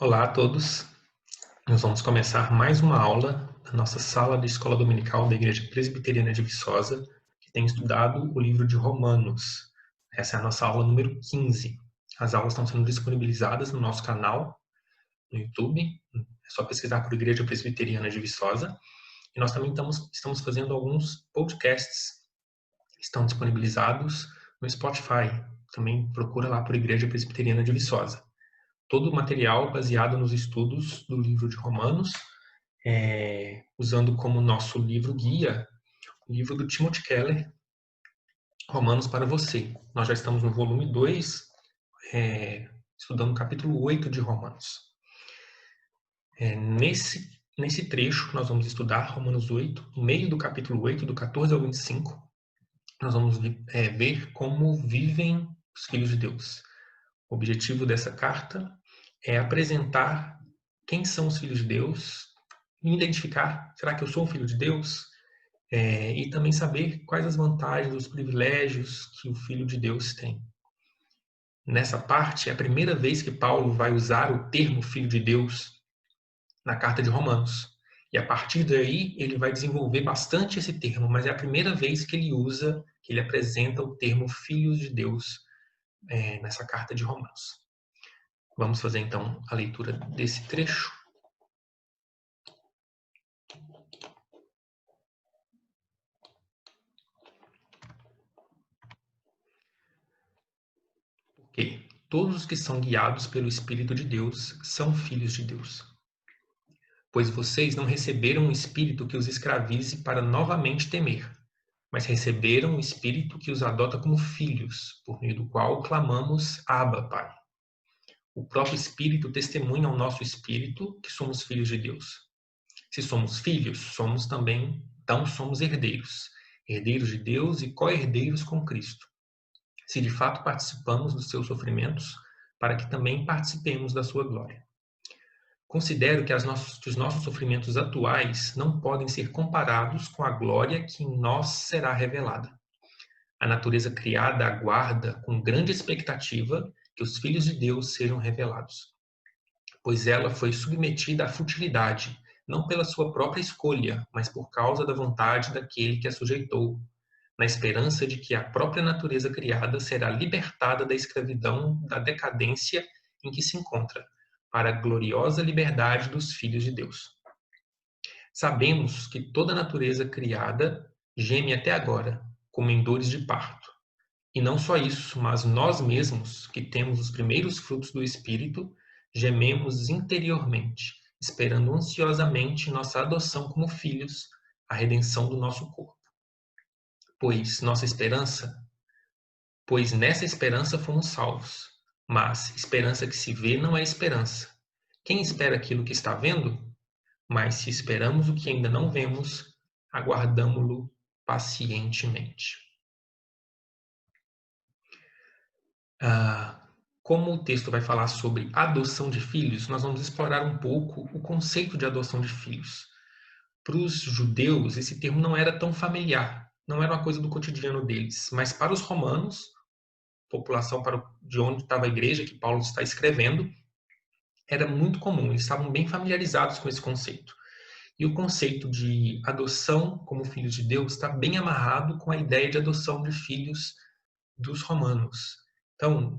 Olá a todos. Nós vamos começar mais uma aula da nossa sala de escola dominical da Igreja Presbiteriana de Viçosa, que tem estudado o livro de Romanos. Essa é a nossa aula número 15. As aulas estão sendo disponibilizadas no nosso canal no YouTube. É só pesquisar por Igreja Presbiteriana de Viçosa. E nós também estamos fazendo alguns podcasts que estão disponibilizados no Spotify. Também procura lá por Igreja Presbiteriana de Viçosa. Todo o material baseado nos estudos do livro de Romanos, usando como nosso livro guia o livro do Timothy Keller, Romanos para você. Nós já estamos no volume 2, estudando o capítulo 8 de Romanos. Nesse trecho, nós vamos estudar Romanos 8, no meio do capítulo 8, do 14 ao 25, nós vamos ver como vivem os filhos de Deus. O objetivo dessa carta é apresentar quem são os filhos de Deus, identificar, será que eu sou um filho de Deus? E também saber quais as vantagens, os privilégios que o filho de Deus tem. Nessa parte, é a primeira vez que Paulo vai usar o termo filho de Deus na carta de Romanos. E a partir daí, ele vai desenvolver bastante esse termo, mas é a primeira vez que ele usa, que ele apresenta o termo filhos de Deus nessa carta de Romanos. Vamos fazer então a leitura desse trecho. Ok. Todos os que são guiados pelo Espírito de Deus são filhos de Deus. Pois vocês não receberam um espírito que os escravize para novamente temer, mas receberam um espírito que os adota como filhos, por meio do qual clamamos Abba, Pai. O próprio Espírito testemunha ao nosso espírito que somos filhos de Deus. Se somos filhos, então somos herdeiros, herdeiros de Deus e co-herdeiros com Cristo. Se de fato participamos dos seus sofrimentos, para que também participemos da sua glória. Considero que os nossos sofrimentos atuais não podem ser comparados com a glória que em nós será revelada. A natureza criada aguarda com grande expectativa que os filhos de Deus sejam revelados, pois ela foi submetida à futilidade, não pela sua própria escolha, mas por causa da vontade daquele que a sujeitou, na esperança de que a própria natureza criada será libertada da escravidão, da decadência em que se encontra, para a gloriosa liberdade dos filhos de Deus. Sabemos que toda a natureza criada geme até agora, como em dores de parto. E não só isso, mas nós mesmos, que temos os primeiros frutos do Espírito, gememos interiormente, esperando ansiosamente nossa adoção como filhos, a redenção do nosso corpo. Pois nessa esperança fomos salvos. Mas esperança que se vê não é esperança. Quem espera aquilo que está vendo? Mas se esperamos o que ainda não vemos, aguardamo-lo pacientemente. Como o texto vai falar sobre adoção de filhos, nós vamos explorar um pouco o conceito de adoção de filhos. Para os judeus, esse termo não era tão familiar, não era uma coisa do cotidiano deles, mas para os romanos, população de onde estava a igreja que Paulo está escrevendo, era muito comum, eles estavam bem familiarizados com esse conceito. E o conceito de adoção como filhos de Deus está bem amarrado com a ideia de adoção de filhos dos romanos. Então,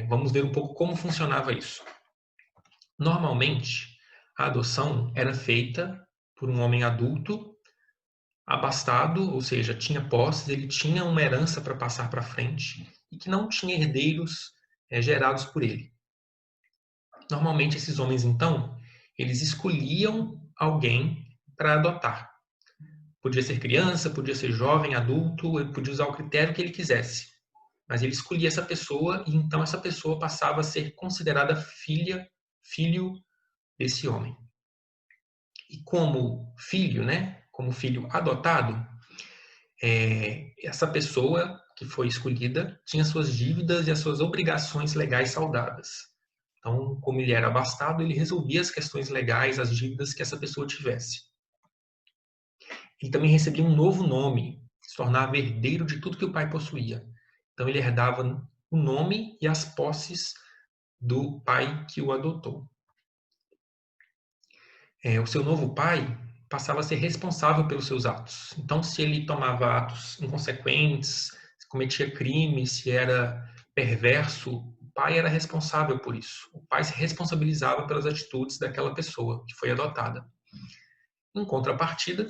vamos ver um pouco como funcionava isso. Normalmente, a adoção era feita por um homem adulto, abastado, ou seja, tinha posses, ele tinha uma herança para passar para frente e que não tinha herdeiros gerados por ele. Normalmente, esses homens, então, eles escolhiam alguém para adotar. Podia ser criança, podia ser jovem, adulto, ele podia usar o critério que ele quisesse. Mas ele escolhia essa pessoa e então essa pessoa passava a ser considerada filho desse homem. E como filho, né, como filho adotado, essa pessoa que foi escolhida tinha suas dívidas e as suas obrigações legais saudadas. Então, como ele era abastado, ele resolvia as questões legais, as dívidas que essa pessoa tivesse. Ele também recebia um novo nome, se tornava herdeiro de tudo que o pai possuía. Então, ele herdava o nome e as posses do pai que o adotou. O seu novo pai passava a ser responsável pelos seus atos. Então, se ele tomava atos inconsequentes, se cometia crimes, se era perverso, o pai era responsável por isso. O pai se responsabilizava pelas atitudes daquela pessoa que foi adotada. Em contrapartida,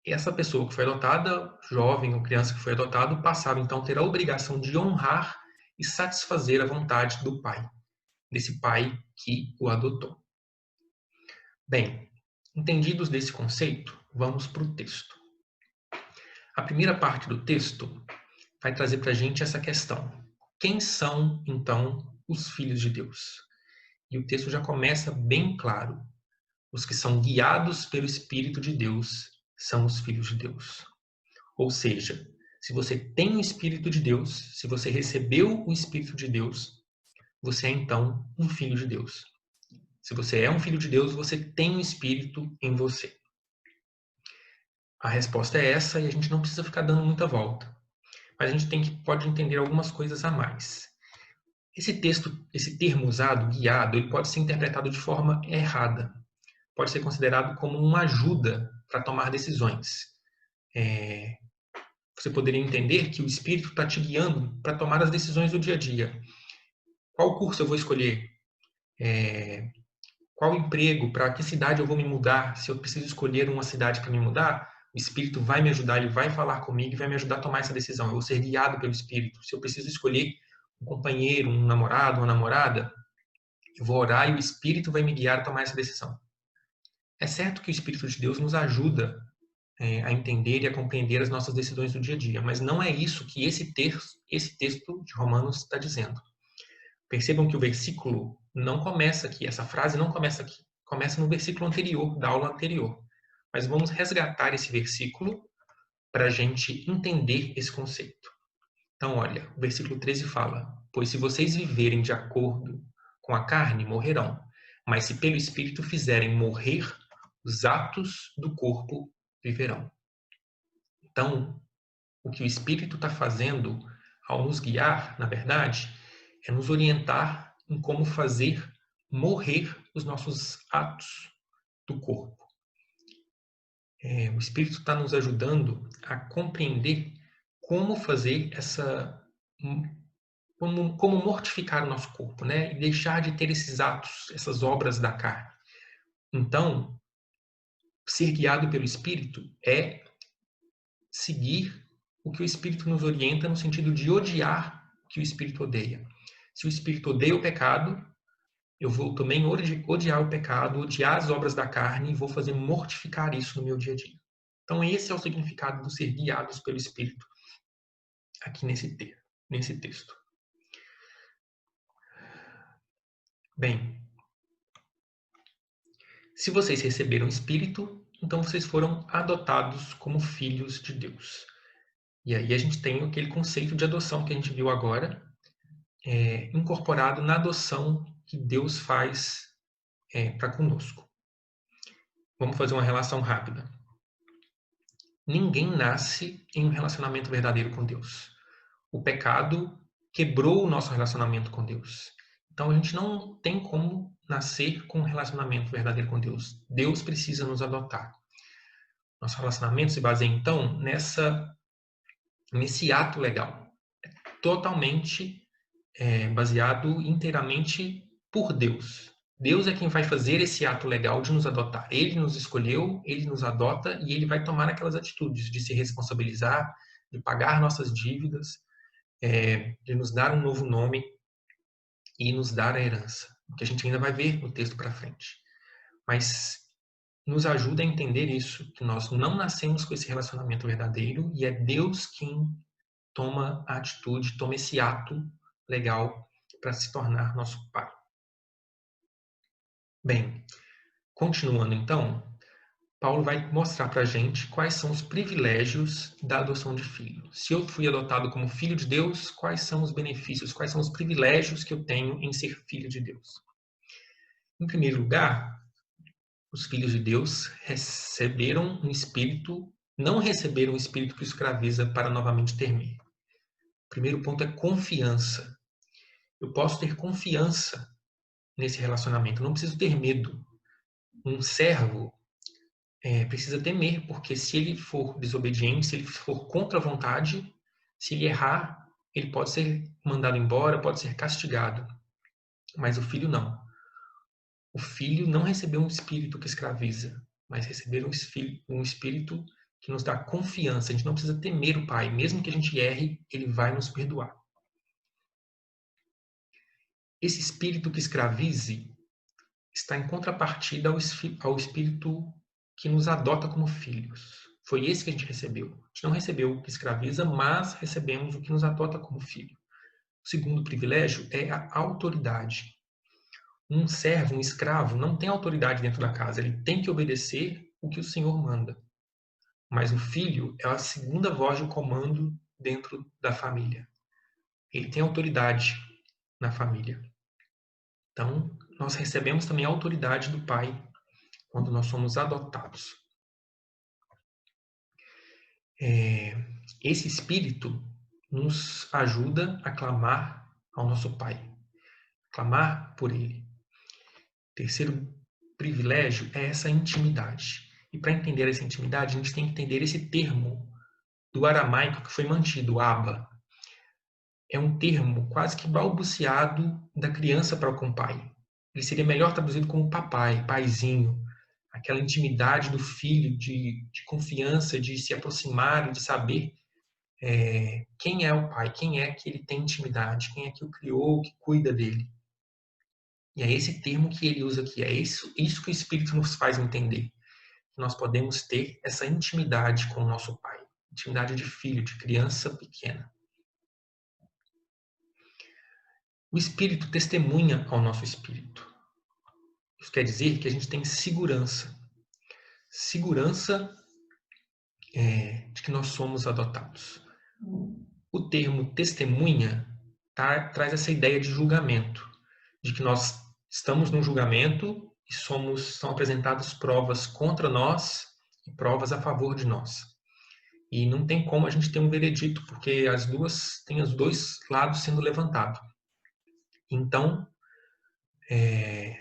essa pessoa que foi adotada, jovem ou criança que foi adotado, passava então a ter a obrigação de honrar e satisfazer a vontade do pai, desse pai que o adotou. Bem, entendidos desse conceito, vamos para o texto. A primeira parte do texto vai trazer para a gente essa questão. Quem são, então, os filhos de Deus? E o texto já começa bem claro. Os que são guiados pelo Espírito de Deus são os filhos de Deus. Ou seja, se você tem o Espírito de Deus, se você recebeu o Espírito de Deus, você é então um filho de Deus. Se você é um filho de Deus, você tem o Espírito em você. A resposta é essa e a gente não precisa ficar dando muita volta. Mas a gente pode entender algumas coisas a mais. Esse termo usado, guiado, ele pode ser interpretado de forma errada. Pode ser considerado como uma ajuda para tomar decisões. Você poderia entender que o Espírito está te guiando para tomar as decisões do dia a dia. Qual curso eu vou escolher? Qual emprego? Para que cidade eu vou me mudar? Se eu preciso escolher uma cidade para me mudar, o Espírito vai me ajudar, ele vai falar comigo e vai me ajudar a tomar essa decisão. Eu vou ser guiado pelo Espírito. Se eu preciso escolher um companheiro, um namorado, uma namorada, eu vou orar e o Espírito vai me guiar a tomar essa decisão. É certo que o Espírito de Deus nos ajuda a entender e a compreender as nossas decisões do dia a dia, mas não é isso que esse texto de Romanos está dizendo. Percebam que o versículo não começa aqui, essa frase não começa aqui, começa no versículo anterior, da aula anterior. Mas vamos resgatar esse versículo para a gente entender esse conceito. Então, olha, o versículo 13 fala: pois se vocês viverem de acordo com a carne, morrerão. Mas se pelo Espírito fizerem morrer, os atos do corpo viverão. Então, o que o Espírito está fazendo ao nos guiar, na verdade, é nos orientar em como fazer morrer os nossos atos do corpo. O Espírito está nos ajudando a compreender como fazer como mortificar o nosso corpo, né? E deixar de ter esses atos, essas obras da carne. Então, ser guiado pelo Espírito é seguir o que o Espírito nos orienta no sentido de odiar o que o Espírito odeia. Se o Espírito odeia o pecado, eu vou também odiar o pecado, odiar as obras da carne e vou fazer mortificar isso no meu dia a dia. Então, esse é o significado do ser guiados pelo Espírito aqui nesse texto. Bem, se vocês receberam o Espírito, então vocês foram adotados como filhos de Deus. E aí a gente tem aquele conceito de adoção que a gente viu agora, incorporado na adoção que Deus faz para conosco. Vamos fazer uma relação rápida. Ninguém nasce em um relacionamento verdadeiro com Deus. O pecado quebrou o nosso relacionamento com Deus. Então a gente não tem como nascer com um relacionamento verdadeiro com Deus. Deus precisa nos adotar. Nosso relacionamento se baseia então nesse ato legal, totalmente baseado inteiramente por Deus. Deus é quem vai fazer esse ato legal de nos adotar. Ele nos escolheu, ele nos adota e ele vai tomar aquelas atitudes de se responsabilizar, de pagar nossas dívidas, de nos dar um novo nome e nos dar a herança, o que a gente ainda vai ver no texto para frente. Mas nos ajuda a entender isso, que nós não nascemos com esse relacionamento verdadeiro e é Deus quem toma a atitude, toma esse ato legal para se tornar nosso Pai. Bem, continuando então, Paulo vai mostrar para a gente quais são os privilégios da adoção de filho. Se eu fui adotado como filho de Deus, quais são os benefícios, quais são os privilégios que eu tenho em ser filho de Deus? Em primeiro lugar, os filhos de Deus não receberam um espírito que os escraviza para novamente temer. O primeiro ponto é confiança. Eu posso ter confiança nesse relacionamento, eu não preciso ter medo. Um servo precisa temer, porque se ele for desobediente, se ele for contra a vontade, se ele errar, ele pode ser mandado embora, pode ser castigado. Mas o filho não. O filho não recebeu um espírito que escraviza, mas recebeu um espírito que nos dá confiança. A gente não precisa temer o pai. Mesmo que a gente erre, ele vai nos perdoar. Esse espírito que escravize está em contrapartida ao espírito que nos adota como filhos. Foi esse que a gente recebeu. A gente não recebeu o que escraviza, mas recebemos o que nos adota como filho. O segundo privilégio é a autoridade. Um servo, um escravo, não tem autoridade dentro da casa. Ele tem que obedecer o que o Senhor manda. Mas o filho é a segunda voz de comando dentro da família. Ele tem autoridade na família. Então, nós recebemos também a autoridade do pai quando nós somos adotados. Esse espírito nos ajuda a clamar ao nosso pai, clamar por ele. O terceiro privilégio é essa intimidade. E para entender essa intimidade, a gente tem que entender esse termo do aramaico que foi mantido, Abba. É um termo quase que balbuciado da criança para com o pai. Ele seria melhor traduzido como papai, paizinho. Aquela intimidade do filho, de confiança, de se aproximar, de saber quem é o pai, quem é que ele tem intimidade, quem é que o criou, que cuida dele. E é esse termo que ele usa aqui, é isso que o Espírito nos faz entender. Nós podemos ter essa intimidade com o nosso pai, intimidade de filho, de criança pequena. O Espírito testemunha ao nosso espírito. Isso quer dizer que a gente tem segurança. Segurança de que nós somos adotados. O termo testemunha traz essa ideia de julgamento, de que nós estamos num julgamento e são apresentadas provas contra nós e provas a favor de nós. E não tem como a gente ter um veredito, porque tem os dois lados sendo levantados. Então,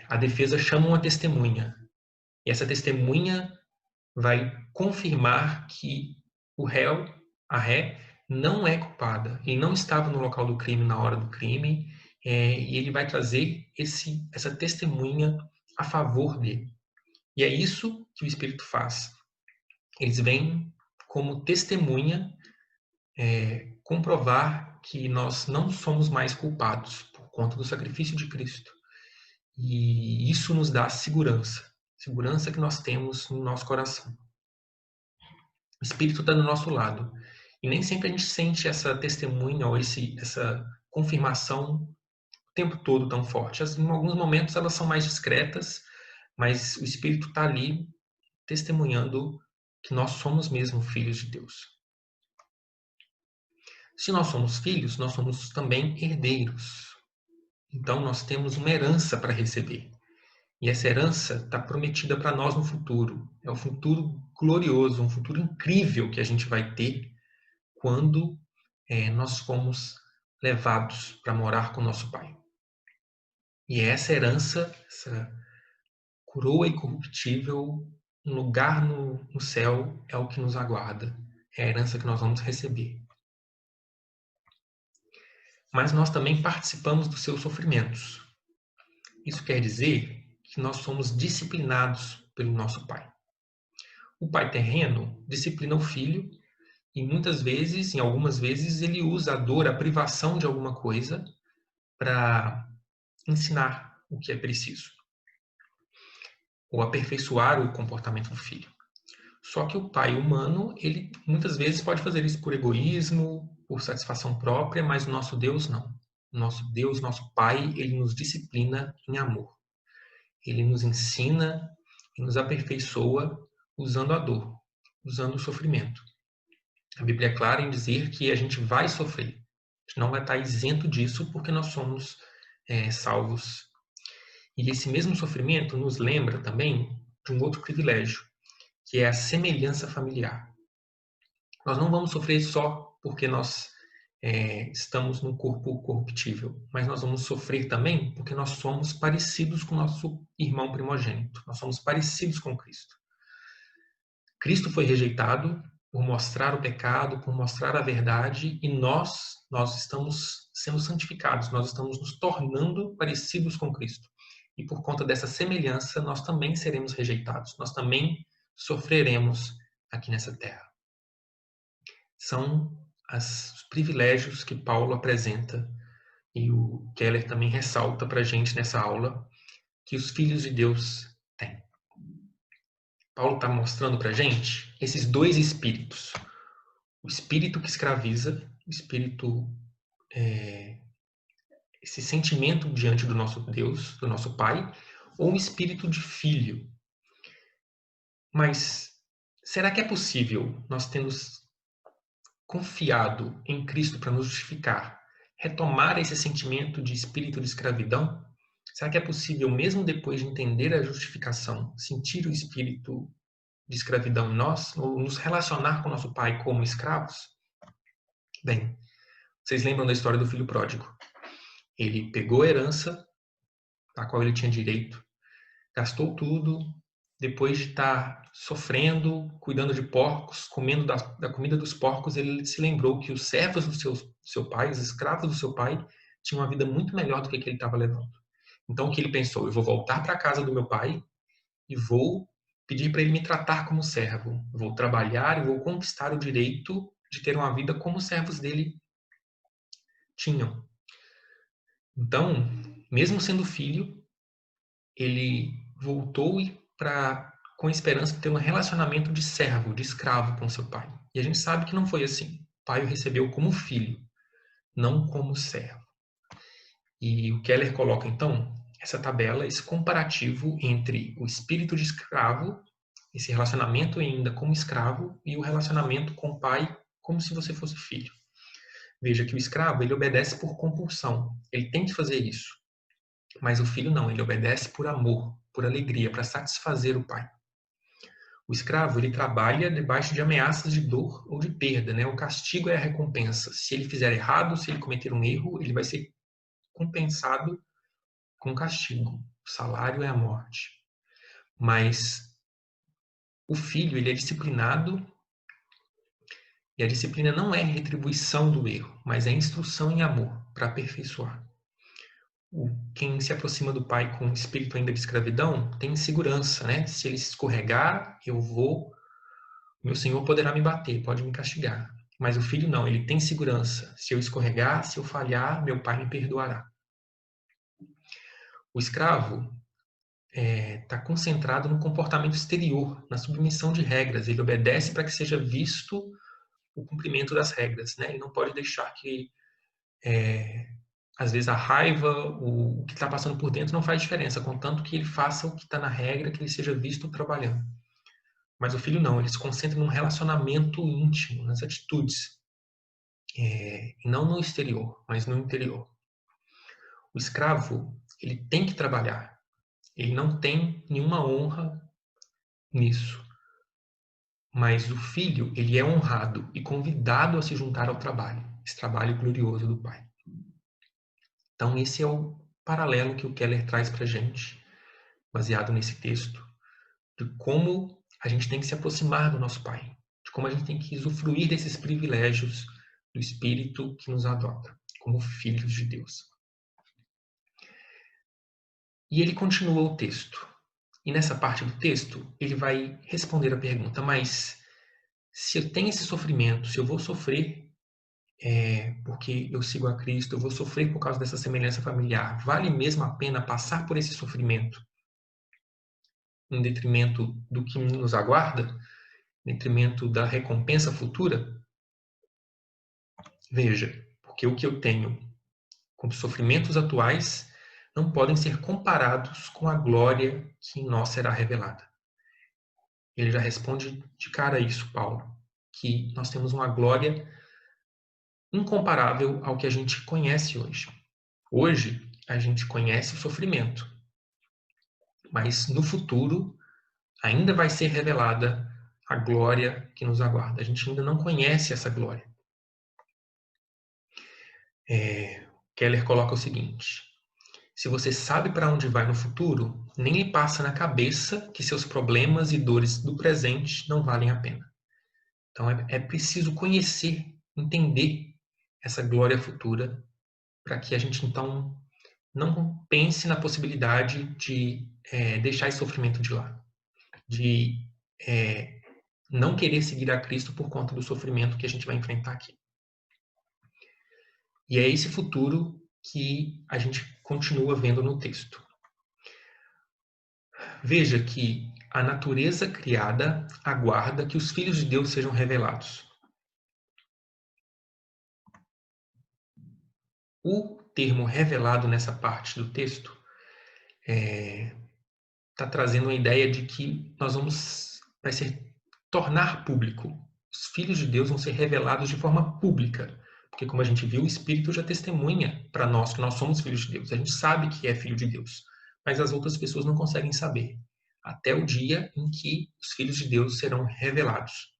a defesa chama uma testemunha. E essa testemunha vai confirmar que o réu, a ré, não é culpada. Ele não estava no local do crime na hora do crime, e ele vai trazer essa testemunha a favor dele. E é isso que o Espírito faz. Eles vêm como testemunha comprovar que nós não somos mais culpados por conta do sacrifício de Cristo. E isso nos dá segurança que nós temos no nosso coração. O Espírito está do nosso lado. E nem sempre a gente sente essa testemunha ou essa confirmação o tempo todo tão forte. Em alguns momentos elas são mais discretas, mas o Espírito está ali testemunhando que nós somos mesmo filhos de Deus. Se nós somos filhos, nós somos também herdeiros. Então nós temos uma herança para receber. E essa herança está prometida para nós no futuro. É um futuro glorioso, um futuro incrível que a gente vai ter quando nós fomos levados para morar com nosso Pai. E essa herança, essa coroa incorruptível, um lugar no céu, é o que nos aguarda. É a herança que nós vamos receber. Mas nós também participamos dos seus sofrimentos. Isso quer dizer que nós somos disciplinados pelo nosso Pai. O pai terreno disciplina o filho e muitas vezes, em algumas vezes, ele usa a dor, a privação de alguma coisa para ensinar o que é preciso ou aperfeiçoar o comportamento do filho. Só que o pai humano, ele muitas vezes pode fazer isso por egoísmo, por satisfação própria, mas o nosso Deus não. O nosso Deus, nosso Pai, ele nos disciplina em amor. Ele nos ensina e nos aperfeiçoa usando a dor, usando o sofrimento. A Bíblia é clara em dizer que a gente vai sofrer. A gente não vai estar isento disso porque nós somos salvos. E esse mesmo sofrimento nos lembra também de um outro privilégio, que é a semelhança familiar. Nós não vamos sofrer só porque nós estamos num corpo corruptível, mas nós vamos sofrer também porque nós somos parecidos com o nosso irmão primogênito. Nós somos parecidos com Cristo. Cristo foi rejeitado por mostrar o pecado, por mostrar a verdade, e nós estamos sendo santificados, nós estamos nos tornando parecidos com Cristo. E por conta dessa semelhança, nós também seremos rejeitados, nós também sofreremos aqui nessa terra. São os privilégios que Paulo apresenta, e o Keller também ressalta para a gente nessa aula, que os filhos de Deus têm. Paulo está mostrando para a gente esses dois espíritos. O espírito que escraviza, o espírito, esse sentimento diante do nosso Deus, do nosso Pai, ou o espírito de filho. Mas será que é possível nós termos confiado em Cristo para nos justificar, retomar esse sentimento de espírito de escravidão? Será que é possível, mesmo depois de entender a justificação, sentir o espírito de escravidão em nós, ou nos relacionar com nosso pai como escravos? Bem, vocês lembram da história do filho pródigo? Ele pegou a herança a qual ele tinha direito, gastou tudo, depois de estar sofrendo, cuidando de porcos, comendo da comida dos porcos, ele se lembrou que os servos do seu pai, os escravos do seu pai, tinham uma vida muito melhor do que ele estava levando. Então o que ele pensou? Eu vou voltar para a casa do meu pai e vou pedir para ele me tratar como servo. Eu vou trabalhar e vou conquistar o direito de ter uma vida como os servos dele tinham. Então, mesmo sendo filho, ele voltou com a esperança de ter um relacionamento de servo, de escravo com seu pai. E a gente sabe que não foi assim. O pai o recebeu como filho, não como servo. E o Keller coloca, então, essa tabela, esse comparativo entre o espírito de escravo, esse relacionamento ainda como escravo, e o relacionamento com o pai como se você fosse filho. Veja que o escravo, ele obedece por compulsão. Ele tem que fazer isso. Mas o filho não, ele obedece por amor, por alegria, para satisfazer o pai. O escravo, ele trabalha debaixo de ameaças de dor ou de perda, né? O castigo é a recompensa. Se ele fizer errado, se ele cometer um erro, ele vai ser compensado com castigo. O salário é a morte. Mas o filho, ele é disciplinado, e a disciplina não é retribuição do erro, mas é instrução em amor, para aperfeiçoar. Quem se aproxima do pai com espírito ainda de escravidão tem segurança, né? Se ele se escorregar, meu senhor poderá me bater, pode me castigar. Mas o filho não, ele tem segurança. Se eu escorregar, se eu falhar, meu pai me perdoará. O escravo está concentrado no comportamento exterior, na submissão de regras. Ele obedece para que seja visto o cumprimento das regras, né? Ele não pode deixar que às vezes a raiva, o que está passando por dentro não faz diferença, contanto que ele faça o que está na regra, que ele seja visto trabalhando. Mas o filho não, ele se concentra num relacionamento íntimo, nas atitudes. E não no exterior, mas no interior. O escravo, ele tem que trabalhar. Ele não tem nenhuma honra nisso. Mas o filho, ele é honrado e convidado a se juntar ao trabalho, esse trabalho glorioso do pai. Então, esse é o paralelo que o Keller traz para a gente, baseado nesse texto, de como a gente tem que se aproximar do nosso Pai, de como a gente tem que usufruir desses privilégios do Espírito que nos adota, como filhos de Deus. E ele continua o texto. E nessa parte do texto, ele vai responder a pergunta, mas se eu tenho esse sofrimento, se eu vou sofrer porque eu sigo a Cristo, eu vou sofrer por causa dessa semelhança familiar, vale mesmo a pena passar por esse sofrimento em detrimento do que nos aguarda, em detrimento da recompensa futura? Veja, porque o que eu tenho com os sofrimentos atuais não podem ser comparados com a glória que em nós será revelada. Ele já responde de cara a isso, Paulo, que nós temos uma glória incomparável ao que a gente conhece hoje. Hoje, a gente conhece o sofrimento, mas no futuro ainda vai ser revelada a glória que nos aguarda. A gente ainda não conhece essa glória. Keller coloca o seguinte: se você sabe para onde vai no futuro, nem lhe passa na cabeça que seus problemas e dores do presente não valem a pena. Então é preciso conhecer, entender essa glória futura para que a gente então não pense na possibilidade de deixar esse sofrimento de lado, de não querer seguir a Cristo por conta do sofrimento que a gente vai enfrentar aqui. E é esse futuro que a gente continua vendo no texto. Veja que a natureza criada aguarda que os filhos de Deus sejam revelados. O termo revelado nessa parte do texto está trazendo a ideia de que vai ser tornar público. Os filhos de Deus vão ser revelados de forma pública. Porque, como a gente viu, o Espírito já testemunha para nós que nós somos filhos de Deus. A gente sabe que é filho de Deus, mas as outras pessoas não conseguem saber. Até o dia em que os filhos de Deus serão revelados.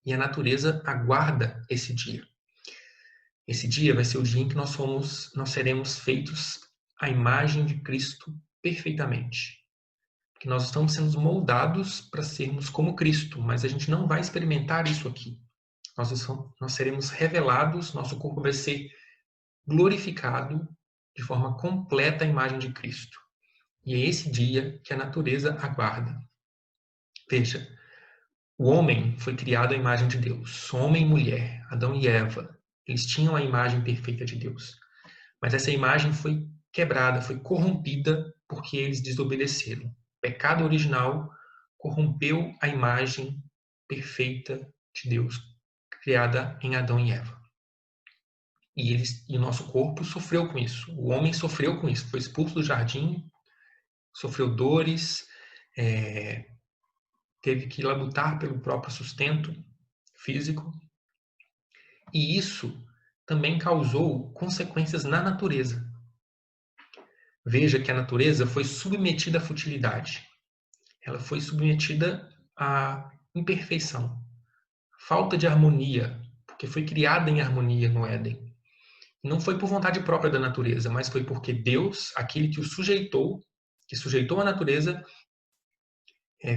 E a natureza aguarda esse dia. Esse dia vai ser o dia em que nós seremos feitos à imagem de Cristo perfeitamente. Que nós estamos sendo moldados para sermos como Cristo, mas a gente não vai experimentar isso aqui. Nós seremos revelados, nosso corpo vai ser glorificado de forma completa à imagem de Cristo. E é esse dia que a natureza aguarda. Veja, o homem foi criado à imagem de Deus, homem e mulher, Adão e Eva. Eles tinham a imagem perfeita de Deus. Mas essa imagem foi quebrada, foi corrompida porque eles desobedeceram. O pecado original corrompeu a imagem perfeita de Deus, criada em Adão e Eva. E o nosso corpo sofreu com isso. O homem sofreu com isso. Foi expulso do jardim, sofreu dores, teve que labutar pelo próprio sustento físico. E isso também causou consequências na natureza. Veja que a natureza foi submetida à futilidade. Ela foi submetida à imperfeição, falta de harmonia, porque foi criada em harmonia no Éden. E não foi por vontade própria da natureza, mas foi porque Deus, aquele que o sujeitou, que sujeitou a natureza,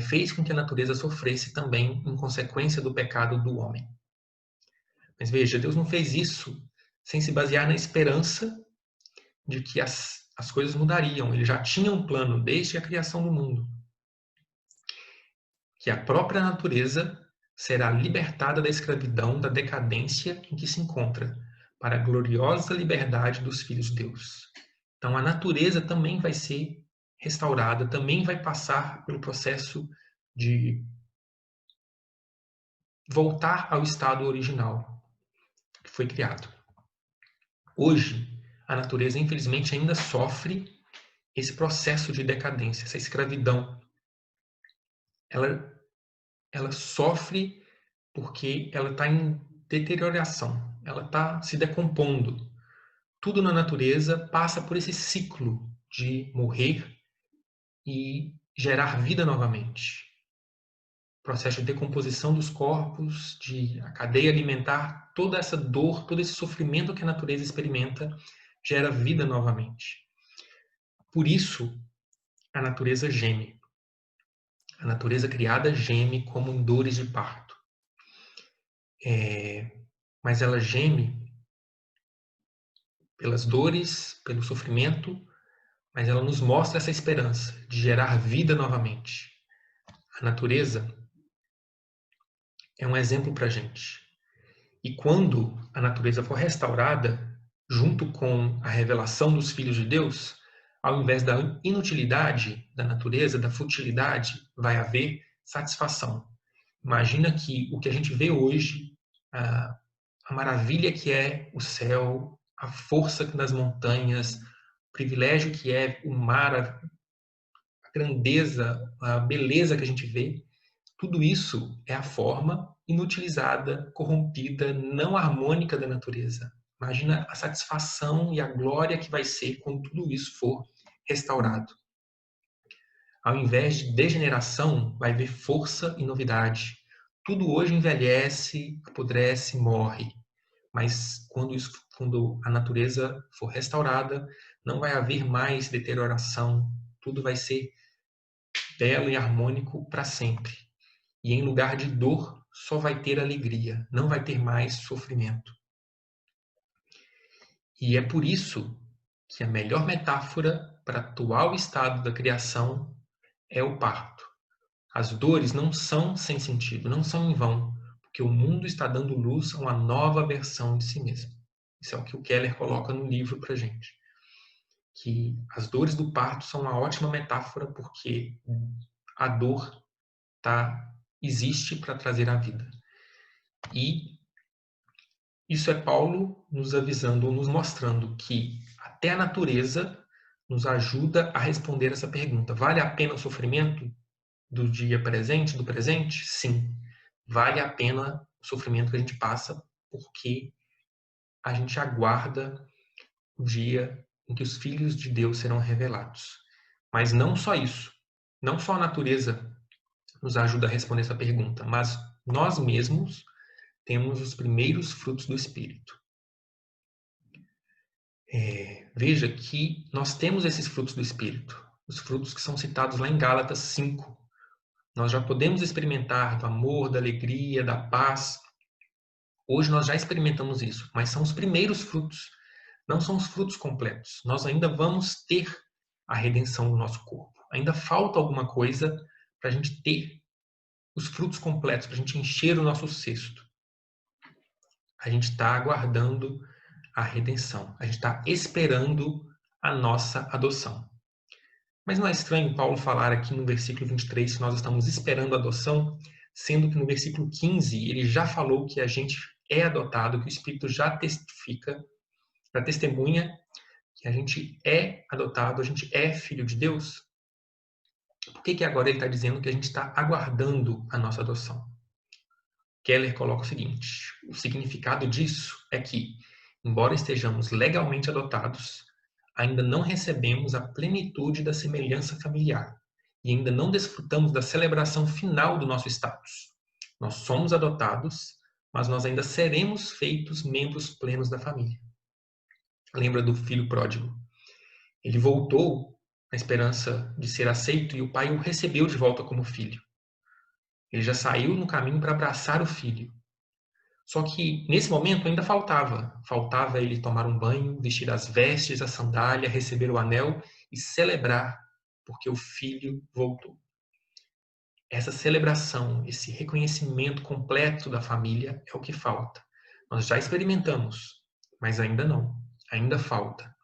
fez com que a natureza sofresse também em consequência do pecado do homem. Mas veja, Deus não fez isso sem se basear na esperança de que as coisas mudariam. Ele já tinha um plano desde a criação do mundo. Que a própria natureza será libertada da escravidão, da decadência em que se encontra, para a gloriosa liberdade dos filhos de Deus. Então a natureza também vai ser restaurada, também vai passar pelo processo de voltar ao estado original que foi criado. Hoje, a natureza, infelizmente, ainda sofre esse processo de decadência, essa escravidão. Ela sofre porque ela está em deterioração, ela está se decompondo. Tudo na natureza passa por esse ciclo de morrer e gerar vida novamente. O processo de decomposição dos corpos, a cadeia alimentar, toda essa dor, todo esse sofrimento que a natureza experimenta, gera vida novamente. Por isso, a natureza geme. A natureza criada geme como em dores de parto. Mas ela geme pelas dores, pelo sofrimento, mas ela nos mostra essa esperança de gerar vida novamente. A natureza é um exemplo para a gente. E quando a natureza for restaurada, junto com a revelação dos filhos de Deus, ao invés da inutilidade da natureza, da futilidade, vai haver satisfação. Imagina que o que a gente vê hoje, a maravilha que é o céu, a força das montanhas, o privilégio que é o mar, a grandeza, a beleza que a gente vê, tudo isso é a forma inutilizada, corrompida, não harmônica da natureza. Imagina a satisfação e a glória que vai ser quando tudo isso for restaurado. Ao invés de degeneração, vai haver força e novidade. Tudo hoje envelhece, apodrece, morre. Mas quando isso quando a natureza for restaurada, não vai haver mais deterioração, tudo vai ser belo e harmônico para sempre. E em lugar de dor, só vai ter alegria, não vai ter mais sofrimento. E é por isso que a melhor metáfora para o atual estado da criação é o parto. As dores não são sem sentido, não são em vão, porque o mundo está dando luz a uma nova versão de si mesmo. Isso é o que o Keller coloca no livro para gente. Que as dores do parto são uma ótima metáfora porque a dor existe para trazer a vida. E isso é Paulo nos avisando, nos mostrando que até a natureza nos ajuda a responder essa pergunta. Vale a pena o sofrimento do dia presente, do presente? Sim. Vale a pena o sofrimento que a gente passa porque a gente aguarda o dia em que os filhos de Deus serão revelados. Mas não só isso. Não só a natureza nos ajuda a responder essa pergunta, mas nós mesmos temos os primeiros frutos do Espírito. Veja que nós temos esses frutos do Espírito, os frutos que são citados lá em Gálatas 5. Nós já podemos experimentar do amor, da alegria, da paz. Hoje nós já experimentamos isso, mas são os primeiros frutos, não são os frutos completos. Nós ainda vamos ter a redenção do nosso corpo. Ainda falta alguma coisa para a gente ter os frutos completos, para a gente encher o nosso cesto. A gente está aguardando a redenção. A gente está esperando a nossa adoção. Mas não é estranho Paulo falar aqui no versículo 23 que nós estamos esperando a adoção, sendo que no versículo 15 ele já falou que a gente é adotado, que o Espírito já testifica, já testemunha que a gente é adotado, a gente é filho de Deus? Por que agora ele está dizendo que a gente está aguardando a nossa adoção? Keller coloca o seguinte: o significado disso é que, embora estejamos legalmente adotados, ainda não recebemos a plenitude da semelhança familiar e ainda não desfrutamos da celebração final do nosso status. Nós somos adotados, mas nós ainda seremos feitos membros plenos da família. Lembra do filho pródigo? Ele voltou na esperança de ser aceito e o pai o recebeu de volta como filho. Ele já saiu no caminho para abraçar o filho. Só que nesse momento ainda faltava. Faltava ele tomar um banho, vestir as vestes, a sandália, receber o anel e celebrar, porque o filho voltou. Essa celebração, esse reconhecimento completo da família é o que falta. Nós já experimentamos, mas ainda não. Ainda falta.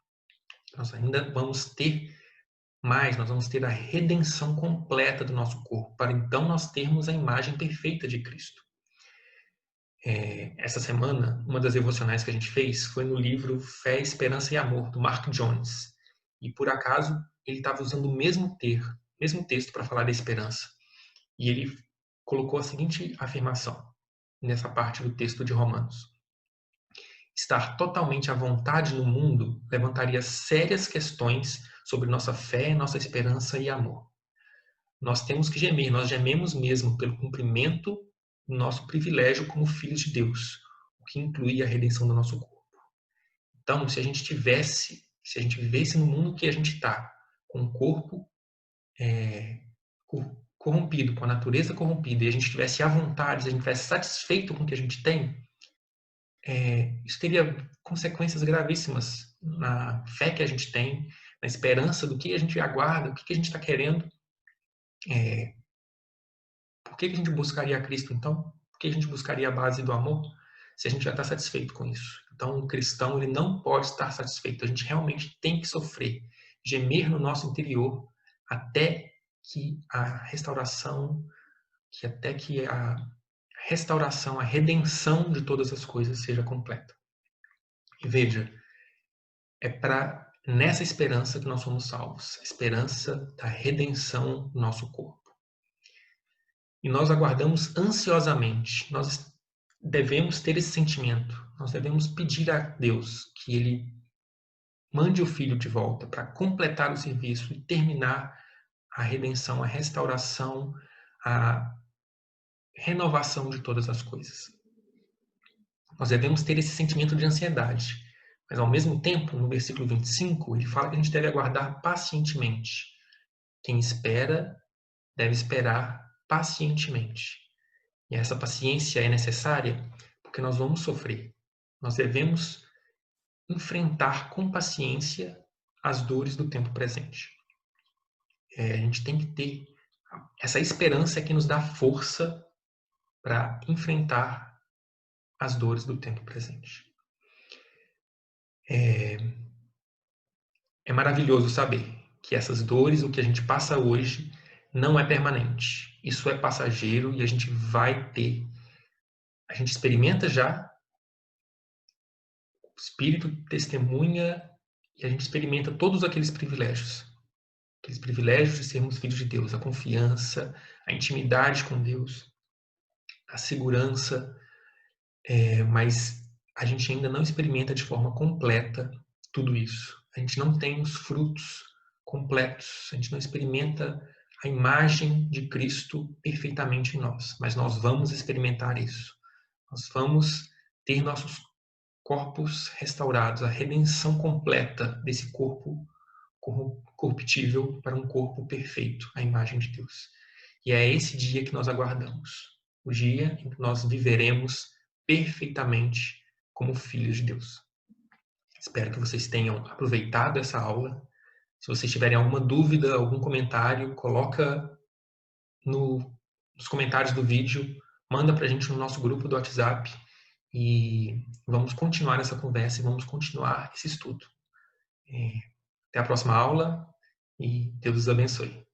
Nós ainda vamos ter mais, nós vamos ter a redenção completa do nosso corpo, para então nós termos a imagem perfeita de Cristo. Essa semana, uma das devocionais que a gente fez foi no livro Fé, Esperança e Amor, do Mark Jones. E por acaso, ele estava usando o mesmo texto para falar da esperança. E ele colocou a seguinte afirmação, nessa parte do texto de Romanos: estar totalmente à vontade no mundo levantaria sérias questões sobre nossa fé, nossa esperança e amor. Nós temos que gemer, nós gememos mesmo pelo cumprimento do nosso privilégio como filhos de Deus, o que inclui a redenção do nosso corpo. Então, se a gente vivesse no mundo que a gente está, com o corpo corrompido, com a natureza corrompida, e a gente estivesse à vontade, se a gente estivesse satisfeito com o que a gente tem, isso teria consequências gravíssimas na fé que a gente tem, na esperança do que a gente aguarda, o que a gente está querendo. Por que a gente buscaria Cristo, então? Por que a gente buscaria a base do amor, se a gente já está satisfeito com isso? Então, o cristão ele não pode estar satisfeito. A gente realmente tem que sofrer, gemer no nosso interior, até que a restauração, a redenção de todas as coisas seja completa. E veja, é nessa esperança que nós somos salvos, a esperança da redenção do nosso corpo. E nós aguardamos ansiosamente. Nós devemos ter esse sentimento. Nós devemos pedir a Deus que Ele mande o Filho de volta para completar o serviço e terminar a redenção, a restauração, a renovação de todas as coisas. Nós devemos ter esse sentimento de ansiedade. Mas, ao mesmo tempo, no versículo 25, ele fala que a gente deve aguardar pacientemente. Quem espera, deve esperar pacientemente. E essa paciência é necessária porque nós vamos sofrer. Nós devemos enfrentar com paciência as dores do tempo presente. A gente tem que ter essa esperança que nos dá força para enfrentar as dores do tempo presente. É maravilhoso saber que essas dores, o que a gente passa hoje, não é permanente. Isso é passageiro e a gente vai ter. A gente experimenta já, o Espírito testemunha e a gente experimenta todos aqueles privilégios. Aqueles privilégios de sermos filhos de Deus, a confiança, a intimidade com Deus, a segurança, mas a gente ainda não experimenta de forma completa tudo isso. A gente não tem os frutos completos, a gente não experimenta a imagem de Cristo perfeitamente em nós, mas nós vamos experimentar isso. Nós vamos ter nossos corpos restaurados, a redenção completa desse corpo corruptível para um corpo perfeito, à imagem de Deus. E é esse dia que nós aguardamos, o dia em que nós viveremos perfeitamente como filhos de Deus. Espero que vocês tenham aproveitado essa aula. Se vocês tiverem alguma dúvida, algum comentário, coloca nos comentários do vídeo, manda para a gente no nosso grupo do WhatsApp e vamos continuar essa conversa e vamos continuar esse estudo. Até a próxima aula e Deus os abençoe.